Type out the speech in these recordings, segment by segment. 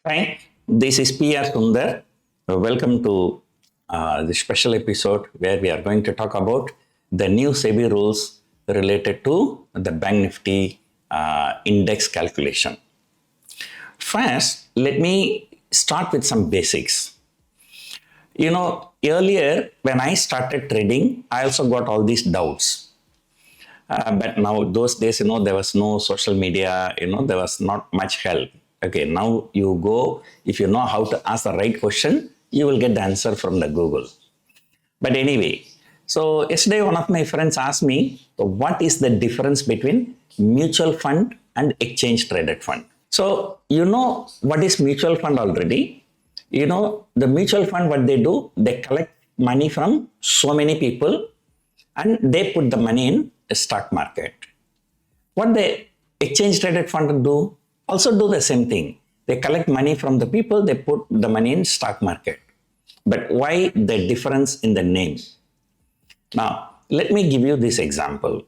Hi, this is PR Sundar. Welcome to the special episode where we are going to talk about the new SEBI rules related to the Bank Nifty index calculation. First, let me start with some basics. Earlier when I started trading, I also got all these doubts. But now those days, there was no social media, there was not much help. Okay, now you go, if you know how to ask the right question, you will get the answer from the Google. But anyway, so yesterday one of my friends asked me, what is the difference between mutual fund and exchange traded fund? So, you know what is mutual fund already? The mutual fund, what they do, they collect money from so many people and they put the money in the stock market. What the exchange traded fund do? Also do the same thing. They collect money from the people, they put the money in stock market. But why the difference in the name? Now, let me give you this example.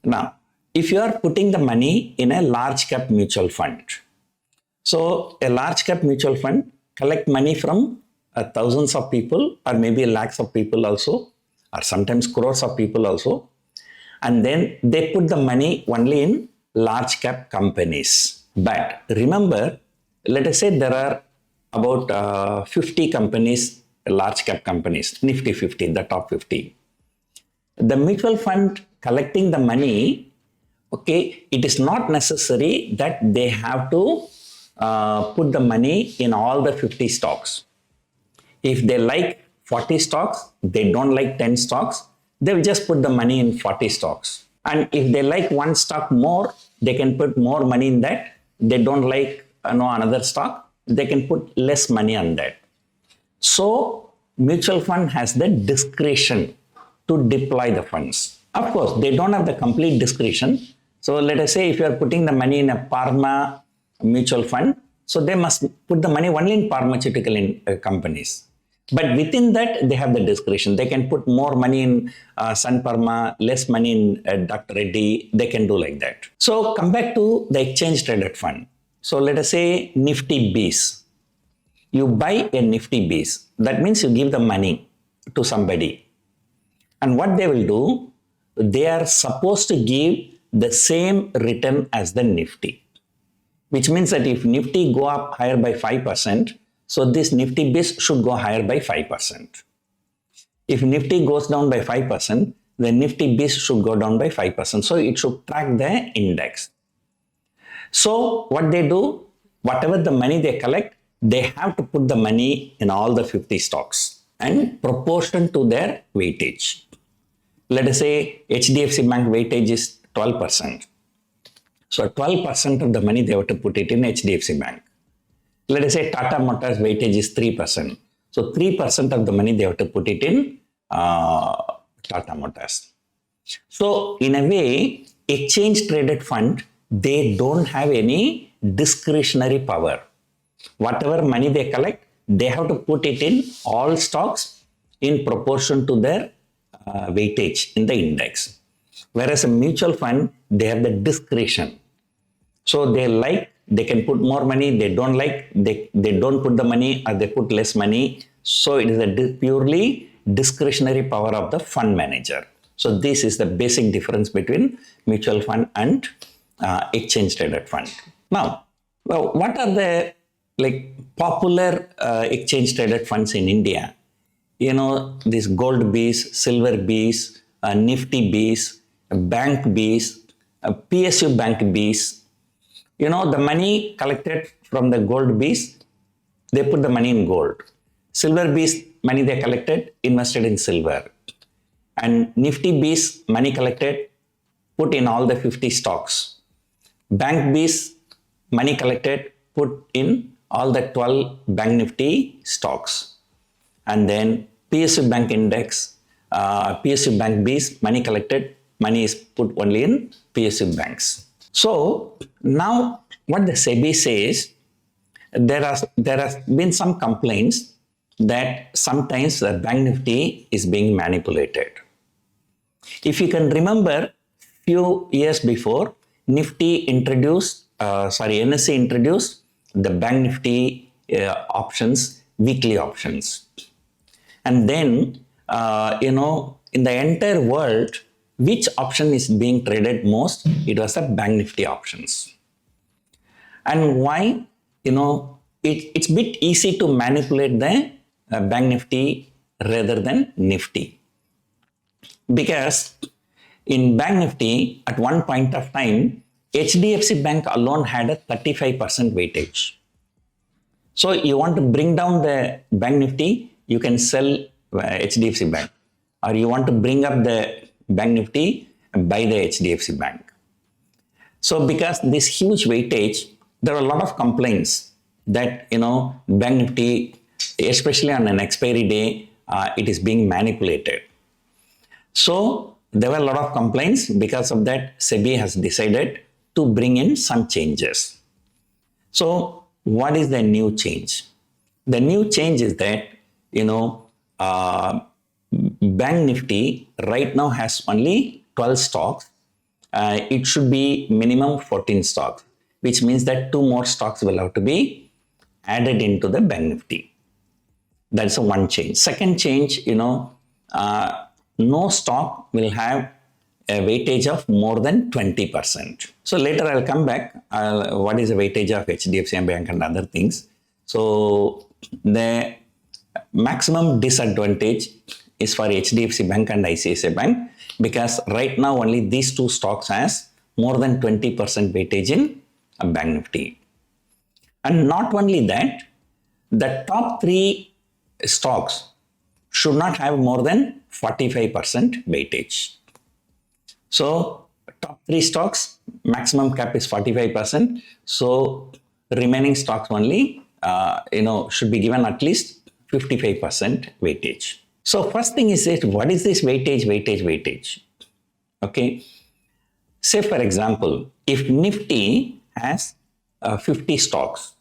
Now, if you are putting the money in a large cap mutual fund, so a large cap mutual fund collect money from thousands of people or maybe lakhs of people also, or sometimes crores of people also, and then they put the money only in large cap companies. But remember, let us say there are about 50 companies, large cap companies, Nifty 50, the top 50. The mutual fund collecting the money, okay, it is not necessary that they have to put the money in all the 50 stocks. If they like 40 stocks, they don't like 10 stocks, they will just put the money in 40 stocks. And if they like one stock more, they can put more money in that. They don't like another stock, they can put less money on that. So mutual fund has the discretion to deploy the funds. Of course, they don't have the complete discretion. So let us say if you are putting the money in a pharma mutual fund, so they must put the money only in pharmaceutical companies. But within that, they have the discretion. They can put more money in Sun Pharma, less money in Dr. Reddy. They can do like that. So come back to the exchange traded fund. So let us say Nifty Beats. You buy a Nifty Beats. That means you give the money to somebody. And what they will do, they are supposed to give the same return as the Nifty. Which means that if Nifty go up higher by 5%, so this Nifty Beats should go higher by 5%. If Nifty goes down by 5%, the Nifty Beats should go down by 5%. So it should track the index. So what they do, whatever the money they collect, they have to put the money in all the 50 stocks and proportion to their weightage. Let us say HDFC Bank weightage is 12%. So 12% of the money they have to put it in HDFC Bank. Let us say Tata Motors weightage is 3%. So 3% of the money they have to put it in Tata Motors. So in a way, exchange traded fund, they don't have any discretionary power. Whatever money they collect, they have to put it in all stocks in proportion to their weightage in the index. Whereas a mutual fund, they have the discretion. So they can put more money, they don't like, they don't put the money or they put less money. So it is a purely discretionary power of the fund manager. So this is the basic difference between mutual fund and exchange traded fund. Now, what are the popular exchange traded funds in India? These gold Bs, silver Bs, Nifty Bs, Bank Bs, PSU Bank Bs. The money collected from the gold Bs, they put the money in gold. Silver Bs, money they collected, invested in silver. And Nifty Bs, money collected, put in all the 50 stocks. Bank Bs, money collected, put in all the 12 Bank Nifty stocks. And then PSU Bank Index, PSU Bank Bs, money collected, money is put only in PSU banks. So now what the SEBI says, there has been some complaints that sometimes the Bank Nifty is being manipulated. If you can remember, few years before, NSE introduced the Bank Nifty options, weekly options. And then, in the entire world, which option is being traded most? It was the Bank Nifty options. And why? It's a bit easy to manipulate the Bank Nifty rather than Nifty. Because in Bank Nifty, at one point of time, HDFC Bank alone had a 35% weightage. So you want to bring down the Bank Nifty, you can sell HDFC Bank. Or you want to bring up the Bank Nifty, buy the HDFC Bank. So because this huge weightage, there are a lot of complaints that, Bank Nifty, especially on an expiry day, it is being manipulated. So there were a lot of complaints. Because of that, SEBI has decided to bring in some changes. So what is the new change? The new change is that, Bank Nifty right now has only 12 stocks. It should be minimum 14 stocks, which means that 2 more stocks will have to be added into the Bank Nifty. That's a one change. Second change, no stock will have a weightage of more than 20%. So later I'll come back. What is the weightage of HDFC Bank and other things? So the maximum disadvantage is for HDFC Bank and ICICI Bank, because right now only these 2 stocks has more than 20% weightage in a Bank Nifty. And not only that, the top 3 stocks should not have more than 45% weightage. So top 3 stocks, maximum cap is 45%. So remaining stocks only, should be given at least 55% weightage. So first thing is that what is this weightage? Okay. Say for example, if Nifty has 50 stocks,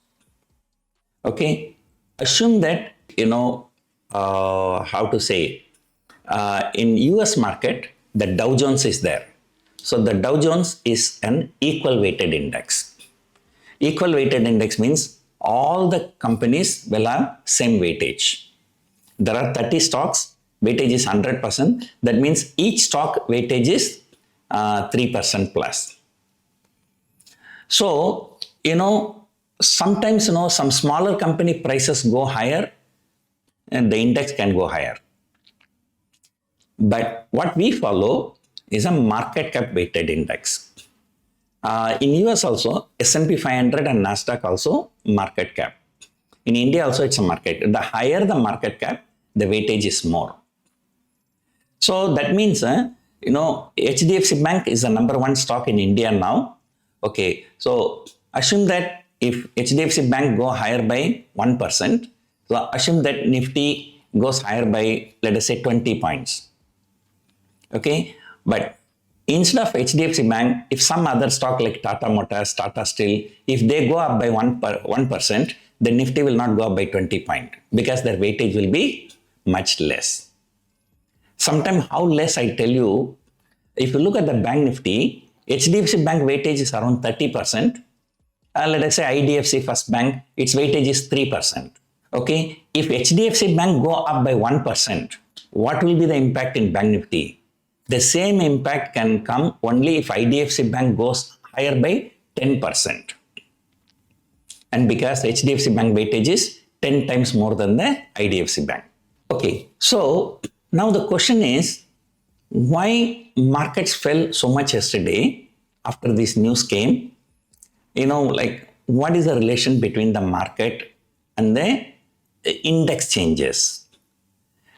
okay, assume that, in US market, the Dow Jones is there. So the Dow Jones is an equal weighted index. Equal weighted index means all the companies will have same weightage. There are 30 stocks, weightage is 100%. That means each stock weightage is 3% plus. So, sometimes, some smaller company prices go higher and the index can go higher. But what we follow is a market cap weighted index. In US also, S&P 500 and NASDAQ also market cap. In India also it's a market. The higher the market cap, the weightage is more. So that means, HDFC Bank is the number 1 stock in India now. Okay, so assume that if HDFC Bank go higher by 1%, so assume that Nifty goes higher by, let us say, 20 points. Okay, but instead of HDFC Bank, if some other stock like Tata Motors, Tata Steel, if they go up by 1%, the Nifty will not go up by 20 points because their weightage will be much less. Sometimes how less, I tell you, if you look at the Bank Nifty, HDFC Bank weightage is around 30%. Let us say IDFC First Bank, its weightage is 3%. Okay, if HDFC Bank go up by 1%, what will be the impact in Bank Nifty? The same impact can come only if IDFC Bank goes higher by 10%. And because HDFC Bank weightage is 10 times more than the IDFC Bank. Okay, so now the question is, why markets fell so much yesterday after this news came? What is the relation between the market and the index changes?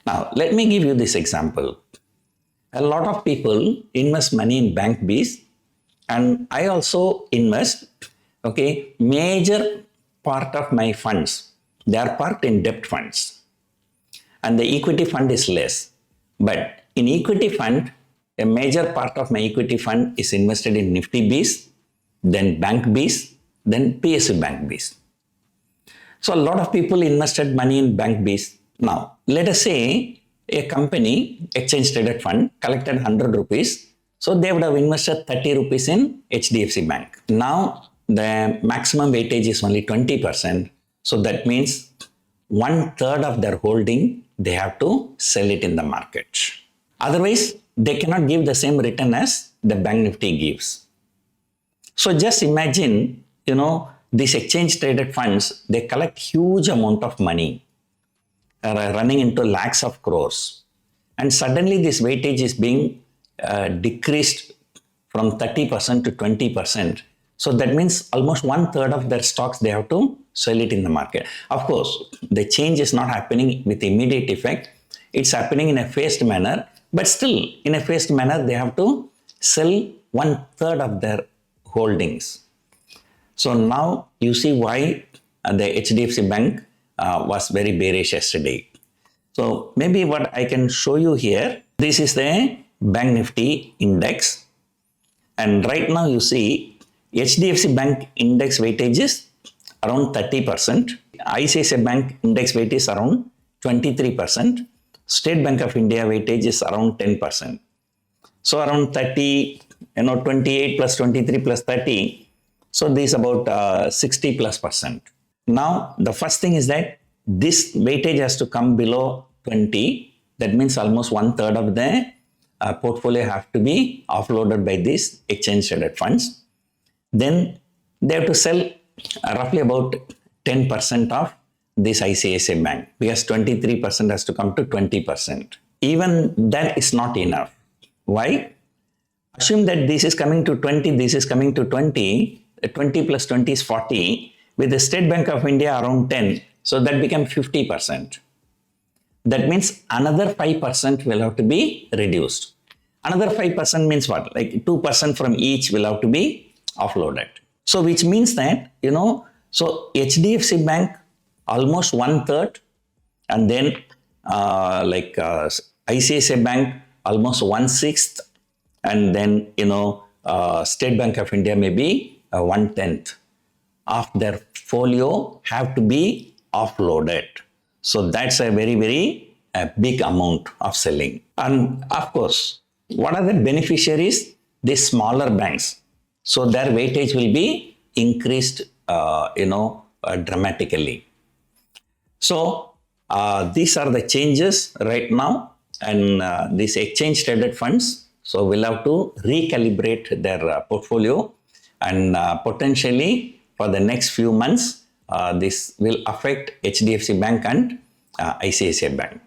Now, let me give you this example. A lot of people invest money in bank Bs, and I also invest. Okay, major part of my funds, they are parked in debt funds, and the equity fund is less. But in equity fund, a major part of my equity fund is invested in Nifty Bs, then Bank Bs, then PSU Bank Bs. So a lot of people invested money in Bank Bs. Now, let us say a company, exchange traded fund, collected 100 rupees. So they would have invested 30 rupees in HDFC Bank. Now, the maximum weightage is only 20%. So that means 1/3 of their holding, they have to sell it in the market. Otherwise, they cannot give the same return as the Bank Nifty gives. So just imagine, these exchange traded funds, they collect huge amount of money, running into lakhs of crores. And suddenly this weightage is being decreased from 30% to 20%. So that means almost 1/3 of their stocks, they have to sell it in the market. Of course, the change is not happening with immediate effect. It's happening in a phased manner, but still in a phased manner, they have to sell 1/3 of their holdings. So now you see why the HDFC Bank was very bearish yesterday. So maybe what I can show you here, this is the Bank Nifty index. And right now you see HDFC Bank index weightage is around 30%. ICICI Bank index weight is around 23%. State Bank of India weightage is around 10%. So around 30, 28 plus 23 plus 30. So this is about 60 plus percent. Now, the first thing is that this weightage has to come below 20. That means almost 1/3 of the portfolio have to be offloaded by these exchange traded funds. Then they have to sell roughly about 10% of this ICICI Bank, because 23% has to come to 20%. Even that is not enough. Why? Assume that this is coming to 20, this is coming to 20, 20 plus 20 is 40, with the State Bank of India around 10, so that becomes 50%. That means another 5% will have to be reduced. Another 5% means what? Like 2% from each will have to be offloaded. So which means that, so HDFC Bank almost 1/3, and then ICICI Bank almost 1/6, and then, State Bank of India maybe 1/10 of their folio have to be offloaded. So that's a very, very big amount of selling. And of course, what are the beneficiaries? The smaller banks. So their weightage will be increased, dramatically. So these are the changes right now, and these exchange traded funds, so we'll have to recalibrate their portfolio, and potentially for the next few months, this will affect HDFC Bank and ICICI Bank.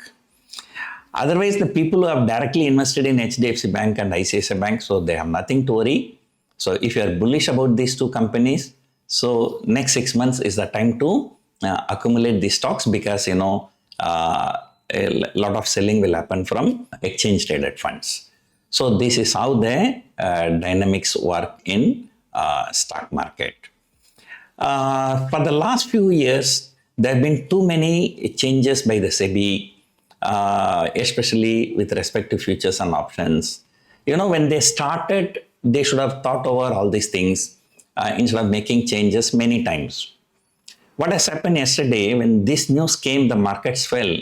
Otherwise, the people who have directly invested in HDFC Bank and ICICI Bank, so they have nothing to worry. So if you are bullish about these two companies, so next 6 months is the time to accumulate these stocks, because, a lot of selling will happen from exchange traded funds. So this is how the dynamics work in stock market. For the last few years, there have been too many changes by the SEBI, especially with respect to futures and options. When they started, they should have thought over all these things instead of making changes many times. What has happened yesterday, when this news came, the markets fell.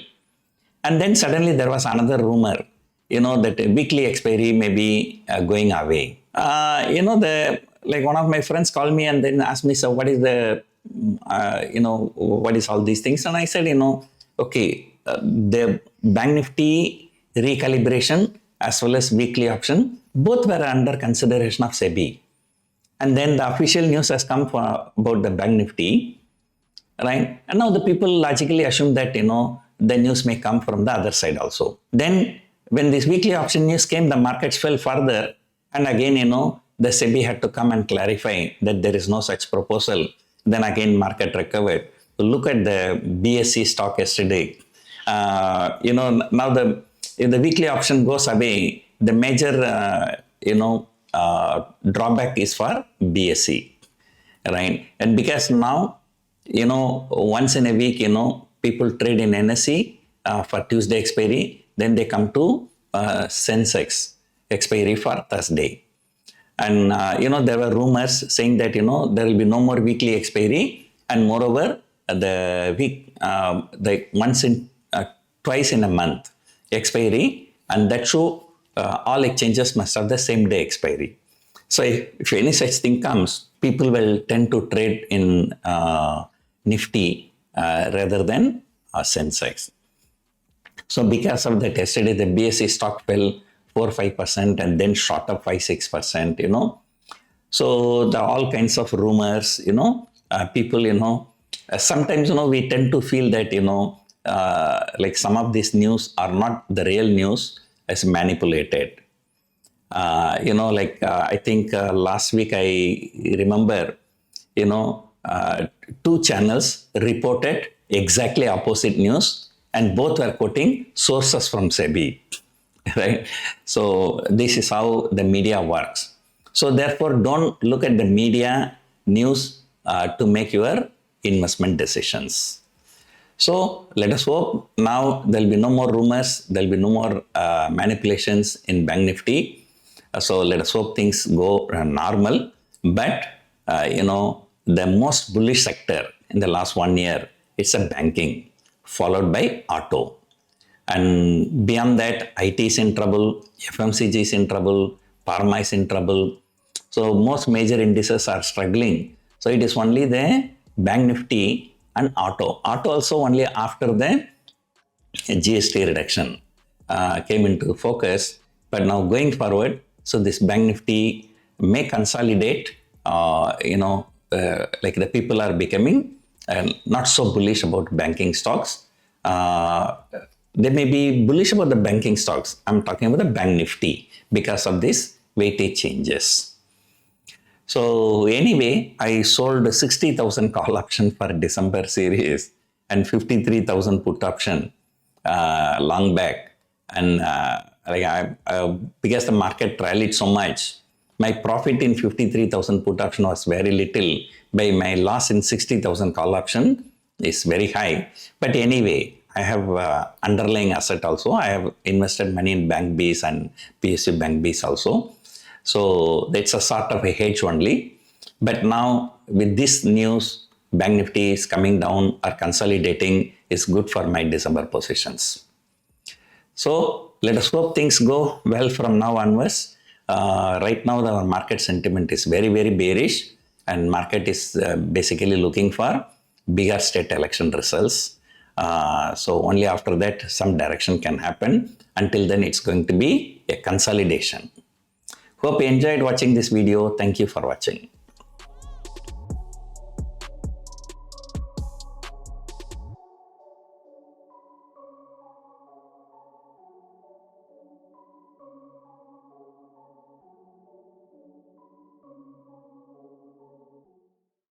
And then suddenly there was another rumor, that a weekly expiry may be going away. One of my friends called me and then asked me, so what is the, what is all these things? And I said, okay, the Bank Nifty recalibration as well as weekly option, both were under consideration of SEBI. And then the official news has come about the Bank Nifty, right? And now the people logically assume that, the news may come from the other side also. Then when this weekly option news came, the markets fell further. And again, the SEBI had to come and clarify that there is no such proposal. Then again, market recovered. So look at the BSE stock yesterday. Now if the weekly option goes away, the major, drawback is for BSE, right? And because now, once in a week, people trade in NSE for Tuesday expiry, then they come to Sensex expiry for Thursday. And, there were rumors saying that, there will be no more weekly expiry, and moreover, the week, twice in a month expiry, and that show all exchanges must have the same day expiry. So if any such thing comes, people will tend to trade in Nifty rather than Sensex. So because of that, yesterday the BSE stock fell 4-5% and then shot up 5-6%, So there are all kinds of rumors, people, sometimes, we tend to feel that, like some of these news are not the real news, as manipulated. I think last week I remember, two channels reported exactly opposite news and both were quoting sources from SEBI, right? So this is how the media works. So therefore, don't look at the media news to make your investment decisions. So let us hope now there will be no more rumors, there will be no more manipulations in Bank Nifty. So let us hope things go normal. But, the most bullish sector in the last 1 year, it's a banking, followed by auto. And beyond that, IT is in trouble, FMCG is in trouble, pharma is in trouble. So most major indices are struggling. So it is only the Bank Nifty and auto. Auto also only after the GST reduction came into focus. But now going forward, so this Bank Nifty may consolidate, like the people are becoming not so bullish about banking stocks. They may be bullish about the banking stocks. I'm talking about the Bank Nifty because of this weightage changes. So anyway, I sold 60,000 call option for December series and 53,000 put option long back. And because the market rallied so much, my profit in 53,000 put option was very little. By my loss in 60,000 call option is very high. But anyway, I have underlying asset also. I have invested money in Bank Bs and PSU Bank Bs also. So that's a sort of a hedge only. But now with this news, Bank Nifty is coming down or consolidating is good for my December positions. So let us hope things go well from now onwards. Right now, our market sentiment is very, very bearish and market is basically looking for bigger state election results. So only after that, some direction can happen. Until then, it's going to be a consolidation. Hope you enjoyed watching this video. Thank you for watching.